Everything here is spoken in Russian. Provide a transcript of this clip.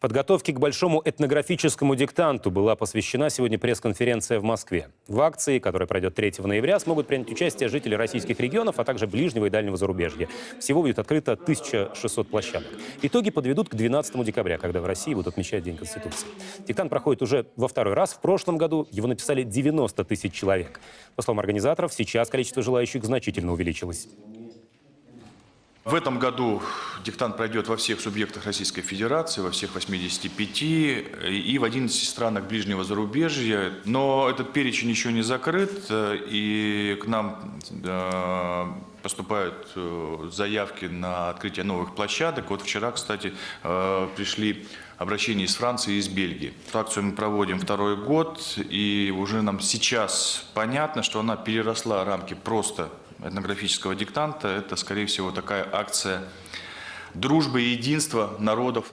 Подготовке к большому этнографическому диктанту была посвящена сегодня пресс-конференция в Москве. В акции, которая пройдет 3 ноября, смогут принять участие жители российских регионов, а также ближнего и дальнего зарубежья. Всего будет открыто 1600 площадок. Итоги подведут к 12 декабря, когда в России будут отмечать День Конституции. Диктант проходит уже во второй раз. В прошлом году его написали 90 тысяч человек. По словам организаторов, сейчас количество желающих значительно увеличилось. В этом году диктант пройдет во всех субъектах Российской Федерации, во всех 85 и в 11 странах ближнего зарубежья. Но этот перечень еще не закрыт, и к нам поступают заявки на открытие новых площадок. Вот вчера, кстати, пришли обращения из Франции и из Бельгии. Эту акцию мы проводим второй год, и уже нам сейчас понятно, что она переросла рамки просто этнографического диктанта. Это, скорее всего, такая акция дружбы и единства народов.